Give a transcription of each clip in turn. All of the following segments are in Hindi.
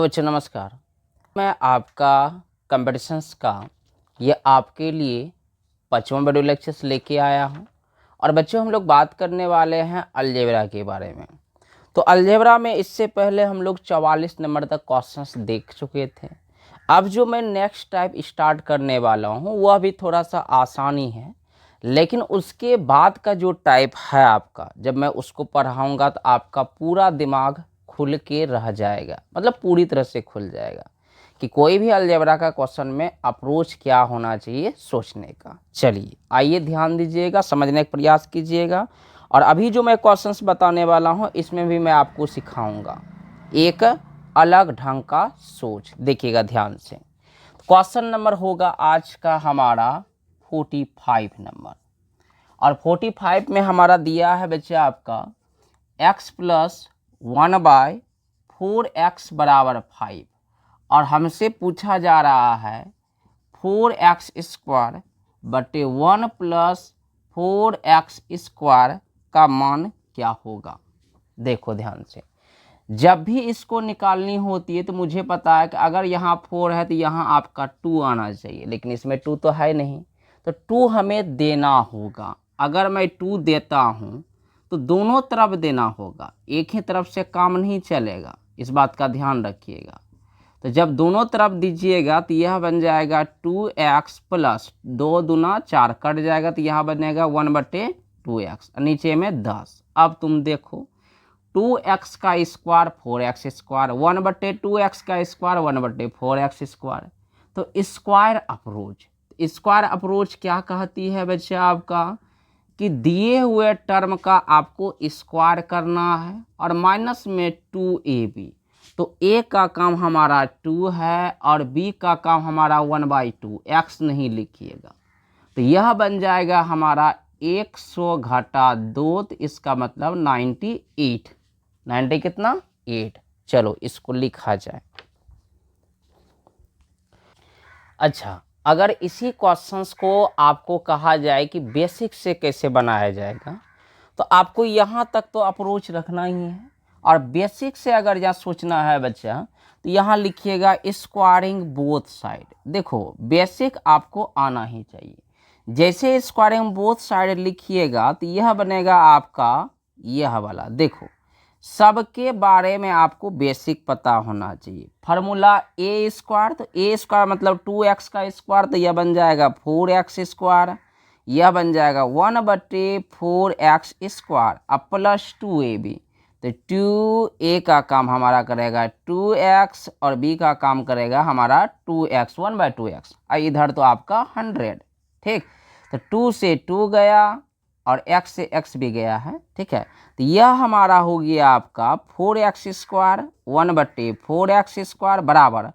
बच्चों नमस्कार। मैं आपका कंपटीशंस का ये आपके लिए 5वां वीडियो लेक्चर्स लेके आया हूँ। और बच्चों हम लोग बात करने वाले हैं अलजेब्रा के बारे में। तो अलजेब्रा में इससे पहले हम लोग 44 नंबर तक क्वेश्चंस देख चुके थे। अब जो मैं नेक्स्ट टाइप स्टार्ट करने वाला हूँ वह भी थोड़ा सा आसानी है, लेकिन उसके बाद का जो टाइप है आपका, जब मैं उसको पढ़ाऊँगा तो आपका पूरा दिमाग खुल के रह जाएगा, मतलब पूरी तरह से खुल जाएगा कि कोई भी अलजेब्रा का क्वेश्चन में अप्रोच क्या होना चाहिए सोचने का। चलिए आइए ध्यान दीजिएगा, समझने का प्रयास कीजिएगा। और अभी जो मैं क्वेश्चंस बताने वाला हूं इसमें भी मैं आपको सिखाऊंगा एक अलग ढंग का सोच। देखिएगा ध्यान से। क्वेश्चन नंबर होगा आज का हमारा 45 नंबर। और 45 में हमारा दिया है बच्चा आपका x प्लस 1/4x बराबर 5। और हमसे पूछा जा रहा है 4x स्क्वायर बटे 1 प्लस 4x स्क्वायर का मान क्या होगा। देखो ध्यान से, जब भी इसको निकालनी होती है तो मुझे पता है कि अगर यहाँ 4 है तो यहाँ आपका 2 आना चाहिए, लेकिन इसमें 2 तो है नहीं, तो 2 हमें देना होगा। अगर मैं 2 देता हूँ तो दोनों तरफ देना होगा, एक ही तरफ से काम नहीं चलेगा, इस बात का ध्यान रखिएगा। तो जब दोनों तरफ दीजिएगा तो यह बन जाएगा 2x प्लस 2 दूना 4 कट जाएगा, तो यह बनेगा 1/2x, नीचे में 10। अब तुम देखो 2x का स्क्वायर 4x स्क्वायर, 1/2x का स्क्वायर 1/4x स्क्वायर। तो स्क्वायर अप्रोच क्या कहती है बच्चा आपका कि दिए हुए टर्म का आपको स्क्वायर करना है और माइनस में 2ab। तो a का काम हमारा 2 है और b का काम हमारा 1/2, x नहीं लिखिएगा। तो यह बन जाएगा हमारा 100 घटा 2, तो इसका मतलब 98। 90 कितना 8। चलो इसको लिखा जाए। अच्छा, अगर इसी क्वेश्चंस को आपको कहा जाए कि बेसिक से कैसे बनाया जाएगा तो आपको यहाँ तक तो अप्रोच रखना ही है। और बेसिक से अगर यहाँ सोचना है बच्चा तो यहाँ लिखिएगा स्क्वायरिंग बोथ साइड। देखो बेसिक आपको आना ही चाहिए। जैसे स्क्वायरिंग बोथ साइड लिखिएगा तो यह बनेगा आपका यह वाला। देखो सबके बारे में आपको बेसिक पता होना चाहिए। फार्मूला ए स्क्वायर, तो ए स्क्वायर मतलब 2x का स्क्वायर, तो यह बन जाएगा 4x स्क्वायर। यह बन जाएगा 1/4x स्क्वायर अब प्लस 2ab। तो 2a का काम हमारा करेगा 2x और b का काम करेगा हमारा 2x, 1/2x। इधर तो आपका 100, ठीक। तो 2 से 2 गया और x से x भी गया है, ठीक है। तो यह हमारा हो गया आपका 4x स्क्वायर 1/4x स्क्वायर बराबर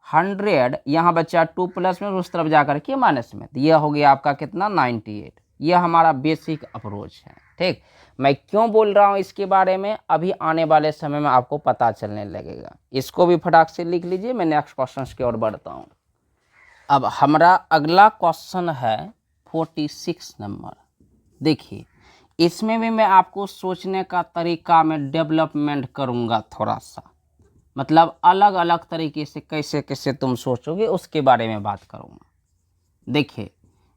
100। यहाँ बच्चा 2 प्लस में उस तरफ जाकर के माइनस में, तो यह हो गया आपका कितना 98। यह हमारा बेसिक अप्रोच है, ठीक। मैं क्यों बोल रहा हूँ इसके बारे में अभी आने वाले समय में आपको पता चलने लगेगा। इसको भी फटाक से लिख लीजिए। मैं नेक्स्ट क्वेश्चन की ओर बढ़ता हूँ। अब हमारा अगला क्वेश्चन है 46 नंबर। देखिए इसमें भी मैं आपको सोचने का तरीका में डेवलपमेंट करूंगा थोड़ा सा, मतलब अलग अलग तरीके से कैसे कैसे तुम सोचोगे उसके बारे में बात करूंगा। देखिए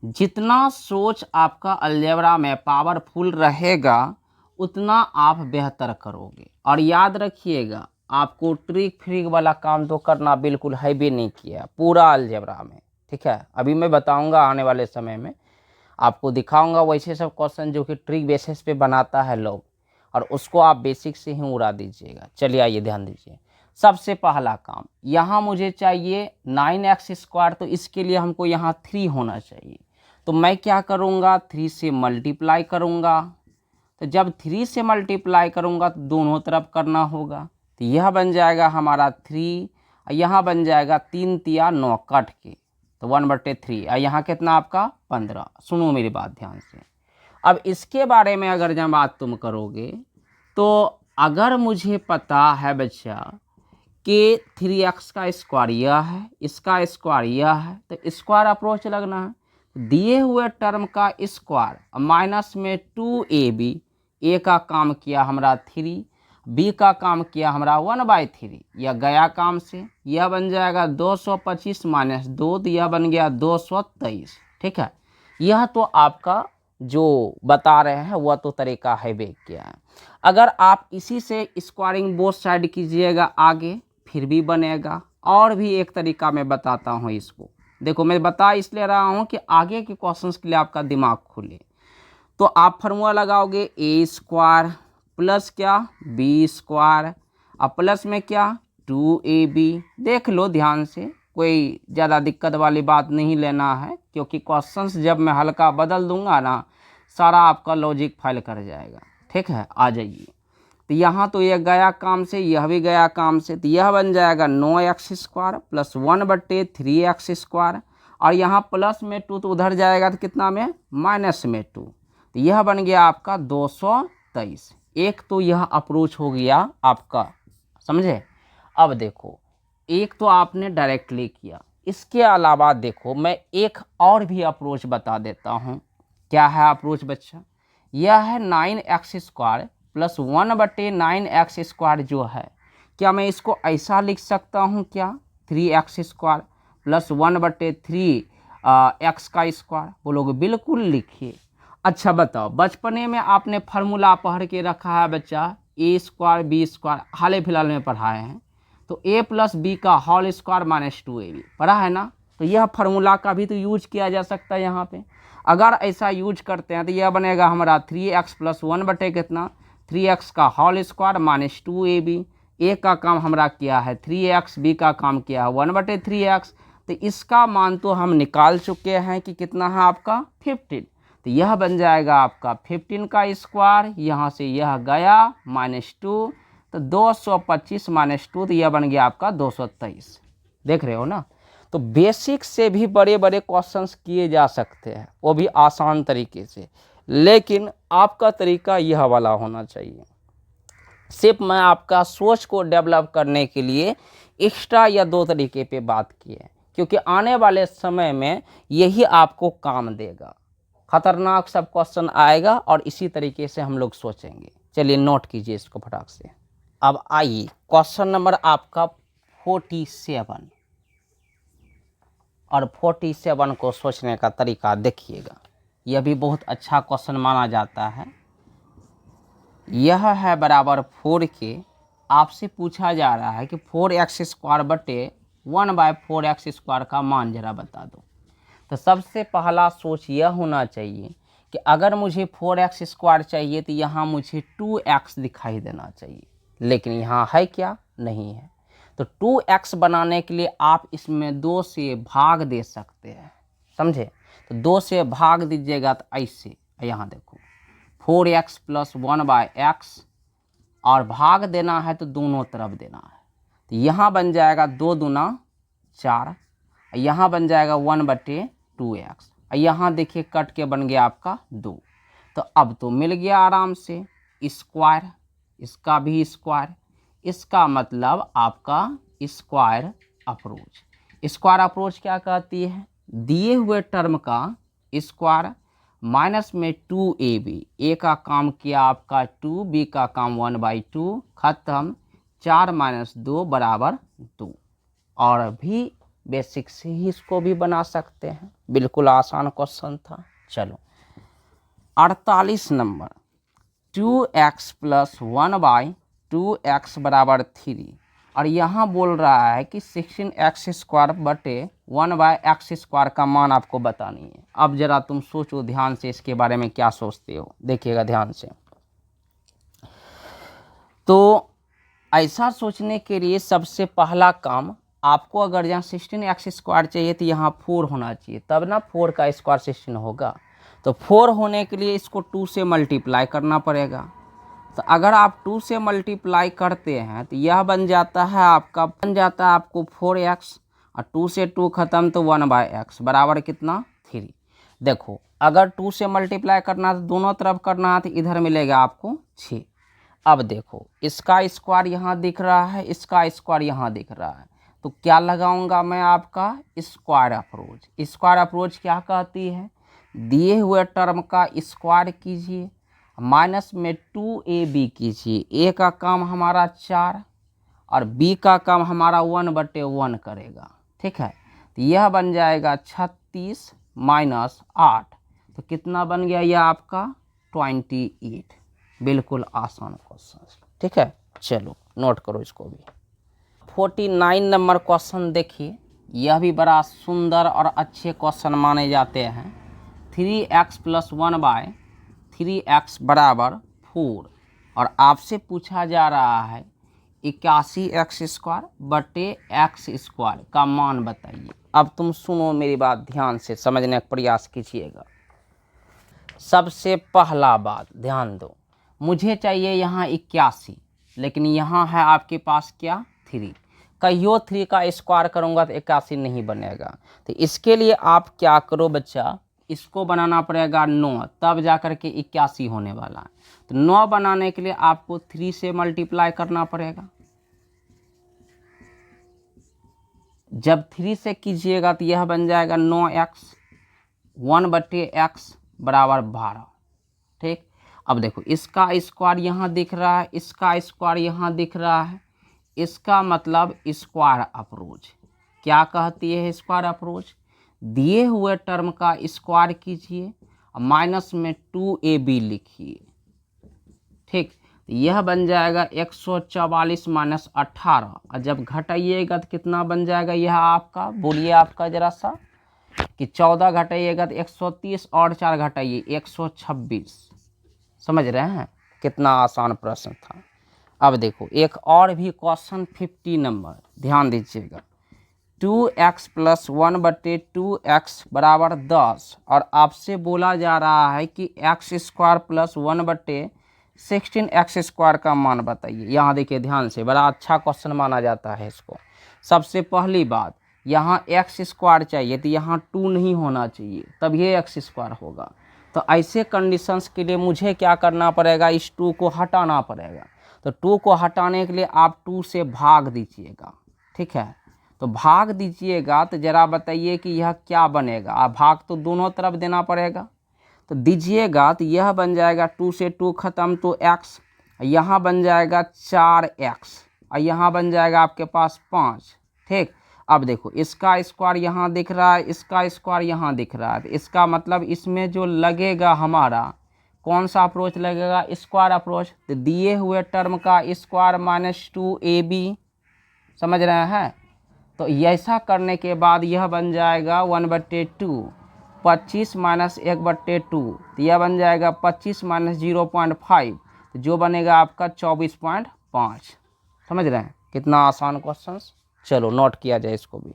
जितना सोच आपका अलजेब्रा में पावरफुल रहेगा उतना आप बेहतर करोगे। और याद रखिएगा आपको ट्रिक फ्रिक वाला काम तो करना बिल्कुल है भी नहीं किया पूरा अलजेब्रा में, ठीक है। अभी मैं बताऊंगा आने वाले समय में आपको दिखाऊंगा वैसे सब क्वेश्चन जो कि ट्रिक बेसिस पे बनाता है लोग, और उसको आप बेसिक से ही उड़ा दीजिएगा। चलिए आइए ध्यान दीजिए। सबसे पहला काम यहाँ मुझे चाहिए 9x स्क्वायर, तो इसके लिए हमको यहाँ 3 होना चाहिए। तो मैं क्या करूँगा 3 से मल्टीप्लाई करूँगा। तो जब 3 से मल्टीप्लाई करूँगा तो दोनों तरफ करना होगा। तो यह बन जाएगा हमारा 3, यहाँ बन जाएगा 3 तिया 9 कट के, तो 1/3। यहाँ कितना आपका 15। सुनो मेरी बात ध्यान से। अब इसके बारे में अगर जब बात तुम करोगे तो अगर मुझे पता है बच्चा कि 3x का स्क्वायर यह है, इसका स्क्वायर यह है, तो स्क्वायर अप्रोच लगना है। दिए हुए टर्म का स्क्वायर माइनस में 2ab, a का काम किया हमारा 3 बी का काम किया हमारा 1/3, यह गया काम से, यह बन जाएगा 225 माइनस 2, तो यह बन गया 223। ठीक है, यह तो आपका जो बता रहे हैं वह तो तरीका है वे क्या है। अगर आप इसी से स्क्वायरिंग बोथ साइड कीजिएगा आगे फिर भी बनेगा। और भी एक तरीका मैं बताता हूँ इसको, देखो मैं बता इसलिए रहा हूँ कि आगे के क्वेश्चंस के लिए आपका दिमाग खुले। तो आप फार्मूला लगाओगे ए स्क्वायर प्लस क्या बी स्क्वायर, और प्लस में क्या 2ab। देख लो ध्यान से, कोई ज़्यादा दिक्कत वाली बात नहीं लेना है, क्योंकि क्वेश्चंस जब मैं हल्का बदल दूंगा ना सारा आपका लॉजिक फेल कर जाएगा। ठीक है, आ जाइए। तो यहाँ तो यह गया काम से, यह भी गया काम से, तो यह बन जाएगा 9x square plus 1/3x square, और यहाँ प्लस में 2 तो उधर जाएगा तो कितना में माइनस में 2, तो यह बन गया आपका 223। एक तो यह अप्रोच हो गया आपका, समझे। अब देखो एक तो आपने डायरेक्टली किया, इसके अलावा देखो मैं एक और भी अप्रोच बता देता हूँ। क्या है अप्रोच बच्चा, यह है 9x square plus 1/9x square जो है, क्या मैं इसको ऐसा लिख सकता हूँ क्या 3x स्क्वायर प्लस 1/3 x का स्क्वायर, बोलोगे बिल्कुल लिखिए। अच्छा बताओ, बचपने में आपने फार्मूला पढ़ के रखा है बच्चा ए स्क्वायर बी स्क्वायर, हाल ही फिलहाल में पढ़ाए हैं, तो a प्लस बी का होल स्क्वायर माइनस 2ab पढ़ा है ना। तो यह फार्मूला का भी तो यूज किया जा सकता है यहाँ पे। अगर ऐसा यूज करते हैं तो यह बनेगा हमारा 3x प्लस 1 कितना 3x का होल स्क्वायर माइनस 2ab। ए का काम हमारा किया है 3x, बी का काम किया है 1/3x, तो इसका मान तो हम निकाल चुके हैं कि कितना है आपका 15, तो यह बन जाएगा आपका 15 का स्क्वायर, यहाँ से यह गया -2, तो 225 -2, तो यह बन गया आपका 223। देख रहे हो ना, तो बेसिक से भी बड़े बड़े क्वेश्चंस किए जा सकते हैं, वो भी आसान तरीके से, लेकिन आपका तरीका यह वाला होना चाहिए। सिर्फ मैं आपका सोच को डेवलप करने के लिए एक्स्ट्रा या 2 तरीके पे बात की है, क्योंकि आने वाले समय में यही आपको काम देगा। खतरनाक सब क्वेश्चन आएगा और इसी तरीके से हम लोग सोचेंगे। चलिए नोट कीजिए इसको फटाक से। अब आइए क्वेश्चन नंबर आपका 47, और 47 को सोचने का तरीका देखिएगा, यह भी बहुत अच्छा क्वेश्चन माना जाता है। यह है बराबर 4 के, आपसे पूछा जा रहा है कि 4x स्क्वायर बटे 1/4x स्क्वायर का मान जरा बता दो। तो सबसे पहला सोच यह होना चाहिए कि अगर मुझे 4x स्क्वायर चाहिए तो यहाँ मुझे 2x दिखाई देना चाहिए, लेकिन यहाँ है क्या, नहीं है। तो 2x बनाने के लिए आप इसमें 2 से भाग दे सकते हैं, समझे। तो 2 से भाग दीजिएगा तो ऐसे, यहाँ देखो 4x प्लस 1/x, और भाग देना है तो दोनों तरफ देना है, तो यहाँ बन जाएगा 2 दूना 4, यहाँ बन जाएगा 1/2x, यहाँ देखिए कट के बन गया आपका 2। तो अब तो मिल गया आराम से स्क्वायर, इसका भी स्क्वायर, इसका मतलब आपका स्क्वायर अप्रोच। स्क्वायर अप्रोच क्या कहती है, दिए हुए टर्म का स्क्वायर माइनस में 2ab, ए का काम किया आपका 2, बी का काम 1/2, खत्म, 4 - 2 बराबर 2। और भी बेसिक से ही इसको भी बना सकते हैं, बिल्कुल आसान क्वेश्चन था। चलो 48 नंबर, 2x प्लस 1/2x बराबर 3, और यहाँ बोल रहा है कि 16x स्क्वायर बटे 1/x स्क्वायर का मान आपको बतानी है। अब जरा तुम सोचो ध्यान से इसके बारे में क्या सोचते हो, देखिएगा ध्यान से। तो ऐसा सोचने के लिए सबसे पहला काम आपको, अगर यहाँ 16x स्क्वायर चाहिए तो यहाँ 4 होना चाहिए, तब ना 4 का स्क्वायर 16 होगा। तो 4 होने के लिए इसको 2 से मल्टीप्लाई करना पड़ेगा। तो अगर आप 2 से मल्टीप्लाई करते हैं तो यह बन जाता है आपका, बन जाता है आपको 4x, और 2 से 2 खत्म तो 1/x बराबर कितना 3। देखो अगर 2 से मल्टीप्लाई करना है तो दोनों तरफ करना है, तो इधर मिलेगा आपको 6। अब देखो इसका स्क्वायर यहाँ दिख रहा है, इसका स्क्वायर यहाँ दिख रहा है, तो क्या लगाऊंगा मैं आपका स्क्वायर अप्रोच। स्क्वायर अप्रोच क्या कहती है, दिए हुए टर्म का स्क्वायर कीजिए माइनस में 2ab कीजिए। ए का काम हमारा 4 और बी का काम हमारा 1/1 करेगा। ठीक है, तो यह बन जाएगा 36 माइनस 8, तो कितना बन गया यह आपका 28। बिल्कुल आसान क्वेश्चन। ठीक है, चलो नोट करो इसको भी। 49 नंबर क्वेश्चन देखिए, यह भी बड़ा सुंदर और अच्छे क्वेश्चन माने जाते हैं। 3x + 1/3x = 4 और आपसे पूछा जा रहा है 81x² बटे x² का मान बताइए। अब तुम सुनो मेरी बात ध्यान से, समझने का प्रयास कीजिएगा। सबसे पहला बात ध्यान दो, मुझे चाहिए यहाँ 81, लेकिन यहाँ है आपके पास क्या 3। कहियो 3 का स्क्वायर करूँगा तो 81 नहीं बनेगा। तो इसके लिए आप क्या करो बच्चा, इसको बनाना पड़ेगा 9, तब जा कर के 81 होने वाला है। तो 9 बनाने के लिए आपको 3 से मल्टीप्लाई करना पड़ेगा। जब 3 से कीजिएगा तो यह बन जाएगा 9x, 1/x = 12। ठीक, अब देखो इसका स्क्वायर यहाँ दिख रहा है, इसका स्क्वायर यहाँ दिख रहा है, इसका मतलब स्क्वायर अप्रोच। क्या कहती है स्क्वायर अप्रोच? दिए हुए टर्म का स्क्वायर कीजिए और माइनस में 2ab लिखिए। ठीक, तो यह बन जाएगा 144 माइनस 18, और जब घटाइएगा तो कितना बन जाएगा यह आपका, बोलिए आपका जरा सा, कि 14 घटाइएगा तो 130 और 4 घटाइए 126। समझ रहे हैं कितना आसान प्रश्न था। अब देखो एक और भी क्वेश्चन 50 नंबर, ध्यान दीजिएगा। 2x + 1/2x = 10 और आपसे बोला जा रहा है कि x² + 1/16x² का मान बताइए। यहाँ देखिए ध्यान से, बड़ा अच्छा क्वेश्चन माना जाता है इसको। सबसे पहली बात, यहाँ x² चाहिए तो यहाँ 2 नहीं होना चाहिए, तब ये x² होगा। तो ऐसे कंडीशंस के लिए मुझे क्या करना पड़ेगा, इस 2 को हटाना पड़ेगा। तो 2 को हटाने के लिए आप 2 से भाग दीजिएगा। ठीक है, तो भाग दीजिएगा तो जरा बताइए कि यह क्या बनेगा। भाग तो दोनों तरफ देना पड़ेगा, तो दीजिएगा तो यह बन जाएगा 2 से 2 खत्म तो x, यहाँ बन जाएगा 4x और यहाँ बन जाएगा आपके पास 5। ठीक, अब देखो इसका स्क्वायर यहाँ दिख रहा है, इसका स्क्वायर यहाँ दिख रहा है, तो इसका मतलब इसमें जो लगेगा हमारा कौन सा अप्रोच लगेगा, स्क्वायर अप्रोच। तो दिए हुए टर्म का स्क्वायर माइनस 2ab, समझ रहे हैं। तो ऐसा करने के बाद यह बन जाएगा 1/2, 25 माइनस 1/2, तो यह बन जाएगा 25 माइनस 0.5, तो जो बनेगा आपका 24.5। समझ रहे हैं कितना आसान क्वेश्चन। चलो नोट किया जाए इसको भी।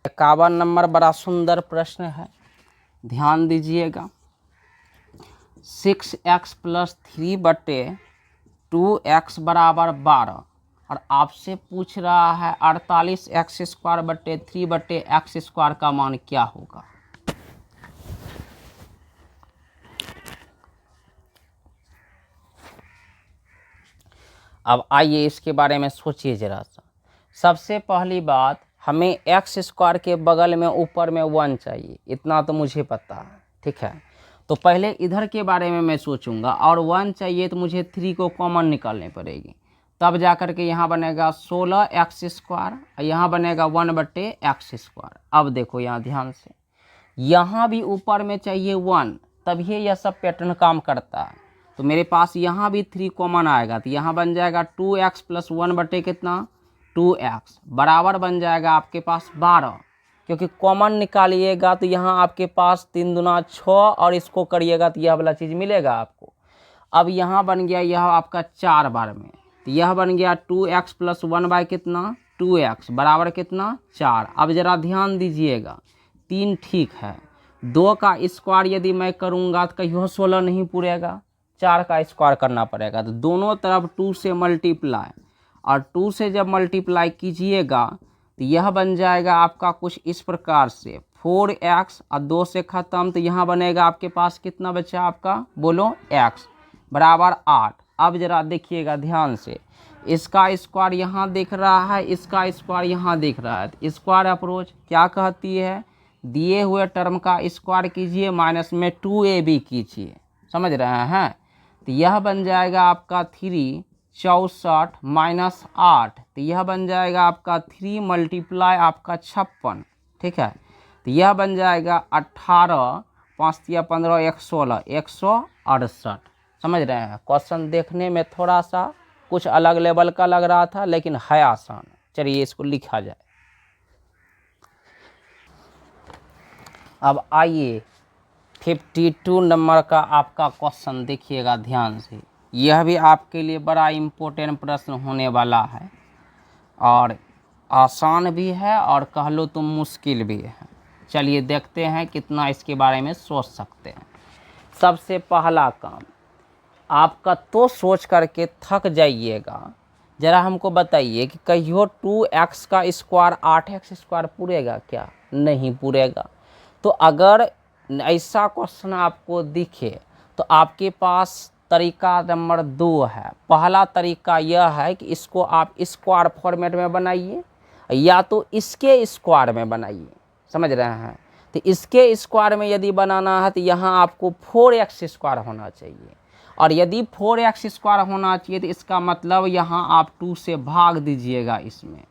51 नंबर बड़ा सुंदर प्रश्न है, ध्यान दीजिएगा। 6x + 3/2x = 12 और आपसे पूछ रहा है 48x² बटे 3/x² का मान क्या होगा। अब आइए इसके बारे में सोचिए जरा सा। सबसे पहली बात, हमें x² के बगल में ऊपर में 1 चाहिए, इतना तो मुझे पता है। ठीक है, तो पहले इधर के बारे में मैं सोचूंगा, और 1 चाहिए तो मुझे 3 को कॉमन निकालनी पड़ेगी, तब जा कर के यहाँ बनेगा 16x² और यहाँ बनेगा 1/x²। अब देखो यहाँ ध्यान से, यहाँ भी ऊपर में चाहिए 1, तभी यह सब पैटर्न काम करता है। तो मेरे पास यहाँ भी 3 कॉमन आएगा, तो यहाँ बन जाएगा 2x + 1/2x बराबर बन जाएगा आपके पास 12, क्योंकि कॉमन निकालिएगा तो यहाँ आपके पास 3 दूना 6 और इसको करिएगा तो यह वाला चीज़ मिलेगा आपको। अब यहाँ बन गया यह आपका 4 बार में, तो यह बन गया 2x + 1/2x बराबर कितना 4। अब ज़रा ध्यान दीजिएगा, 3 ठीक है, 2 का स्क्वायर यदि मैं करूँगा तो कहियो 16 नहीं पूरेगा, 4 का स्क्वायर करना पड़ेगा। तो दोनों तरफ 2 से मल्टीप्लाई, और 2 से जब मल्टीप्लाई कीजिएगा तो यह बन जाएगा आपका कुछ इस प्रकार से 4x और 2 से ख़त्म, तो यहाँ बनेगा आपके पास कितना बचा आपका, बोलो x बराबर 8। अब ज़रा देखिएगा ध्यान से, इसका स्क्वायर यहाँ दिख रहा है, इसका स्क्वायर यहाँ दिख रहा है। तो स्क्वायर अप्रोच क्या कहती है, दिए हुए टर्म का स्क्वायर कीजिए माइनस में 2ab कीजिए। समझ रहे हैं, तो तो यह बन जाएगा आपका 3 64 माइनस 8, तो यह बन जाएगा आपका 3 मल्टीप्लाई आपका 56, ठीक है। तो यह बन जाएगा 18, 5 या 15, 116, 168। समझ रहे हैं? क्वेश्चन देखने में थोड़ा सा कुछ अलग लेवल का लग रहा था, लेकिन है आसान। चलिए इसको लिखा जाए। अब आइए 52 नंबर का आपका क्वेश्चन देखिएगा ध्यान से। यह भी आपके लिए बड़ा इम्पोर्टेंट प्रश्न होने वाला है, और आसान भी है और कह लो तो मुश्किल भी है। चलिए देखते हैं कितना इसके बारे में सोच सकते हैं। सबसे पहला काम आपका, तो सोच करके थक जाइएगा, ज़रा हमको बताइए कि कहियो 2x का स्क्वायर 8x स्क्वायर पूरेगा क्या? नहीं पूरेगा। तो अगर ऐसा क्वेश्चन आपको दिखे तो आपके पास तरीका नंबर 2 है। पहला तरीका यह है कि इसको आप स्क्वायर फॉर्मेट में बनाइए, या तो इसके स्क्वायर में बनाइए। समझ रहे हैं? तो इसके स्क्वायर में यदि बनाना है तो यहाँ आपको 4x स्क्वायर होना चाहिए, और यदि 4x स्क्वायर होना चाहिए तो इसका मतलब यहाँ आप 2 से भाग दीजिएगा इसमें,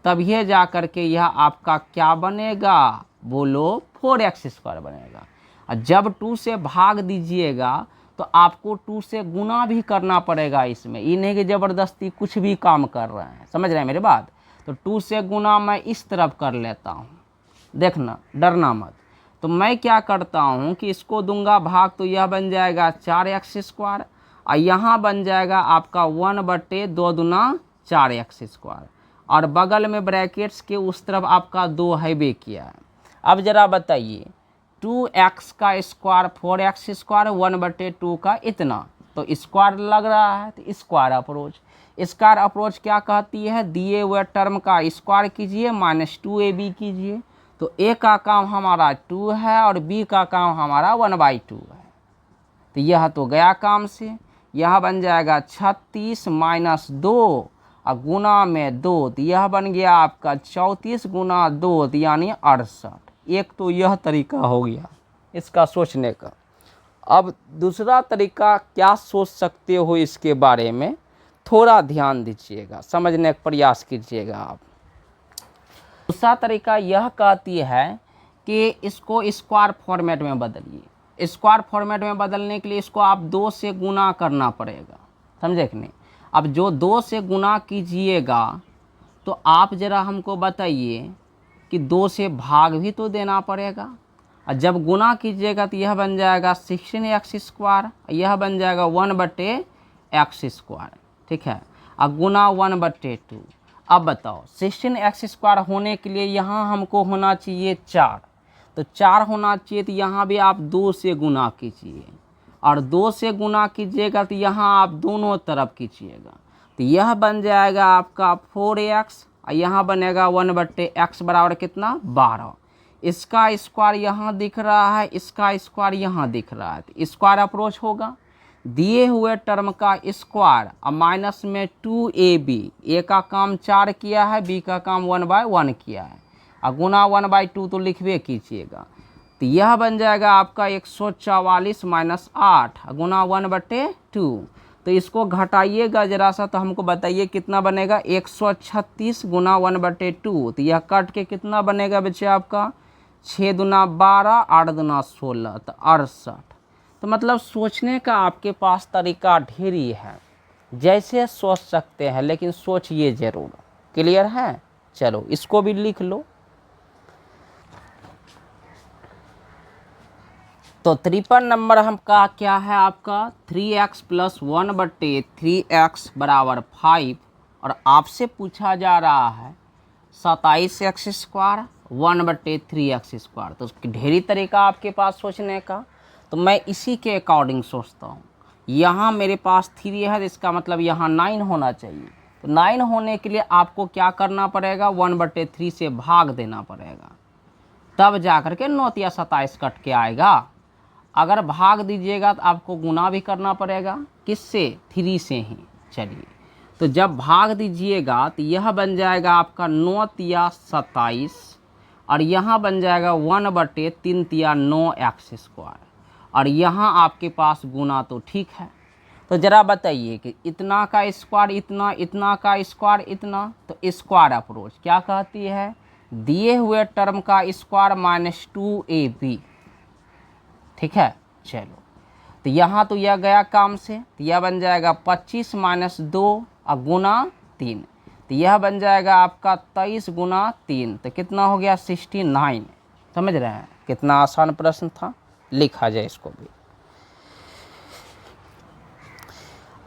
तभी जा कर के यह आपका क्या बनेगा? बोलो, 4x स्क्वायर बनेगा। और जब 2 से भाग दीजिएगा तो आपको 2 से गुना भी करना पड़ेगा इसमें। ये नहीं कि ज़बरदस्ती कुछ भी काम कर रहे हैं। समझ रहे हैं मेरी बात? तो 2 से गुना मैं इस तरफ कर लेता हूँ, देखना, डरना मत। तो मैं क्या करता हूँ कि इसको दूंगा भाग, तो यह बन जाएगा 4x स्क्वायर, और यहाँ बन जाएगा आपका 1/2 दूना 4x स्क्वायर, और बगल में ब्रैकेट्स के उस तरफ आपका 2 हैबे किया है। अब ज़रा बताइए, 2x का स्क्वायर 4x स्क्वायर 1/2 का इतना, तो स्क्वायर लग रहा है, तो स्क्वायर अप्रोच। स्क्वायर अप्रोच क्या कहती है? दिए हुए टर्म का स्क्वायर कीजिए माइनस 2ab कीजिए। तो a का काम हमारा 2 है और b का काम हमारा 1/2 है। तो यह तो गया काम से। यह बन जाएगा 36 माइनस 2 और गुना में 2, तो यह बन गया आपका 34 गुना 2, यानी 68। एक तो यह तरीका हो गया इसका सोचने का। अब दूसरा तरीका क्या सोच सकते हो इसके बारे में, थोड़ा ध्यान दीजिएगा, समझने का प्रयास कीजिएगा आप। दूसरा तरीका यह कहती है कि इसको स्क्वायर फॉर्मेट में बदलिए। स्क्वायर फॉर्मेट में बदलने के लिए इसको आप 2 से गुना करना पड़ेगा। समझे कि नहीं? अब जो 2 से गुना कीजिएगा तो आप ज़रा हमको बताइए कि 2 से भाग भी तो देना पड़ेगा, और जब गुना कीजिएगा तो यह बन जाएगा 16x स्क्वायर, यह बन जाएगा 1/x स्क्वायर, ठीक है, और गुना 1/2। अब बताओ 16x स्क्वायर होने के लिए यहाँ हमको होना चाहिए 4, तो 4 होना चाहिए, तो यहाँ भी आप 2 से गुना कीजिए, और 2 से गुना कीजिएगा तो यहाँ आप दोनों तरफ कीजिएगा, तो यह बन जाएगा आपका 4x, और यहाँ बनेगा 1/x बराबर कितना? 12। इसका स्क्वायर यहाँ दिख रहा है, इसका स्क्वायर यहाँ दिख रहा है, तो स्क्वायर अप्रोच होगा। दिए हुए टर्म का स्क्वायर और माइनस में 2ab, ए का काम 4 किया है, बी का काम 1/1 किया है, और गुना 1/2 तो लिखबे कीजिएगा। तो यह बन जाएगा आपका 144 माइनस 8 गुना 1/2। तो इसको घटाइएगा जरा सा, तो हमको बताइए कितना बनेगा? 136 गुना 1/2। तो यह कट के कितना बनेगा बच्चे आपका? 6 दूना 12, 8 दूना 16, तो 68। तो मतलब सोचने का आपके पास तरीका ढेरी है, जैसे सोच सकते हैं, लेकिन सोचिए ज़रूर। क्लियर है? चलो इसको भी लिख लो। तो 53 नंबर हमका क्या है आपका? 3x प्लस 1/3x बराबर 5, और आपसे पूछा जा रहा है 27x स्क्वायर 1/3x स्क्वायर। तो ढेरी तरीका आपके पास सोचने का, तो मैं इसी के अकॉर्डिंग सोचता हूँ। यहाँ मेरे पास 3 है, तो इसका मतलब यहाँ 9 होना चाहिए। तो 9 होने के लिए आपको क्या करना पड़ेगा? 1/3 से भाग देना पड़ेगा, तब जा कर के 9 या 27 कट के आएगा। अगर भाग दीजिएगा तो आपको गुना भी करना पड़ेगा, किससे? 3 से ही। चलिए, तो जब भाग दीजिएगा तो यह बन जाएगा आपका 9 या 27, और यहाँ बन जाएगा 1/3 या 9x स्क्वायर, और यहाँ आपके पास गुना तो ठीक है। तो ज़रा बताइए कि इतना का स्क्वायर इतना, इतना का स्क्वायर इतना, तो स्क्वायर अप्रोच क्या कहती है, दिए हुए टर्म का स्क्वायर माइनस 2ab। ठीक है, चलो तो यहाँ तो यह गया काम से, तो यह बन जाएगा 25 माइनस 2 और गुना 3, तो यह बन जाएगा आपका 23 गुना 3, तो कितना हो गया 69। समझ रहे हैं कितना आसान प्रश्न था, लिखा जाए इसको भी।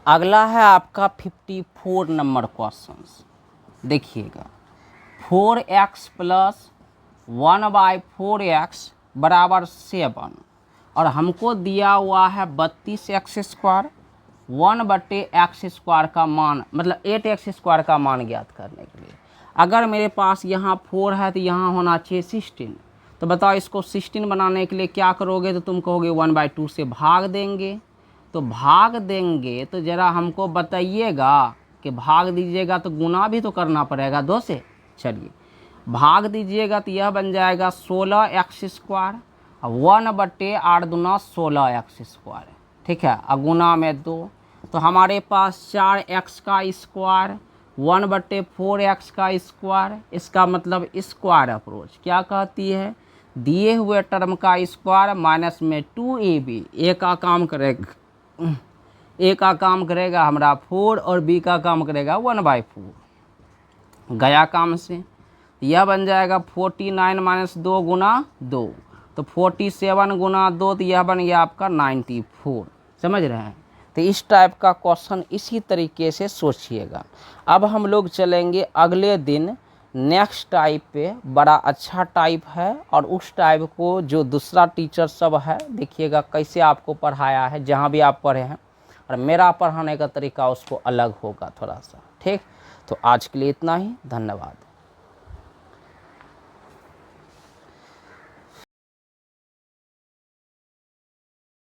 अगला है आपका 54 नंबर क्वेश्चन। देखिएगा 4x प्लस 1/4x बराबर 7, और हमको दिया हुआ है 32x स्क्वायर, 1/x स्क्वायर का मान मतलब 8x स्क्वायर का मान ज्ञात करने के लिए। अगर मेरे पास यहाँ 4 है तो यहाँ होना चाहिए 16, तो बताओ इसको 16 बनाने के लिए क्या करोगे, तो तुम कहोगे 1/2 से भाग देंगे। तो भाग देंगे तो ज़रा हमको बताइएगा कि भाग दीजिएगा तो गुना भी तो करना पड़ेगा 2 से। चलिए भाग दीजिएगा तो यह बन जाएगा 16x स्क्वायर, 1/8 दूना 16x स्क्वायर। ठीक है, और गुना में 2, तो हमारे पास 4x का स्क्वायर 1/4x का स्क्वायर, इसका मतलब स्क्वायर अप्रोच क्या कहती है, दिए हुए टर्म का स्क्वायर माइनस में 2ab। ए का काम करेगा, ए का काम करेगा हमारा 4 और बी का काम करेगा 1/4। गया काम से, यह बन जाएगा 49 माइनस 2 गुना 2, तो 47 गुना 2, तो यह बन गया आपका 94। समझ रहे हैं, तो इस टाइप का क्वेश्चन इसी तरीके से सोचिएगा। अब हम लोग चलेंगे अगले दिन नेक्स्ट टाइप पे, बड़ा अच्छा टाइप है, और उस टाइप को जो दूसरा टीचर सब है देखिएगा कैसे आपको पढ़ाया है, जहाँ भी आप पढ़े हैं, और मेरा पढ़ाने का तरीका उसको अलग होगा थोड़ा सा। ठीक, तो आज के लिए इतना ही, धन्यवाद।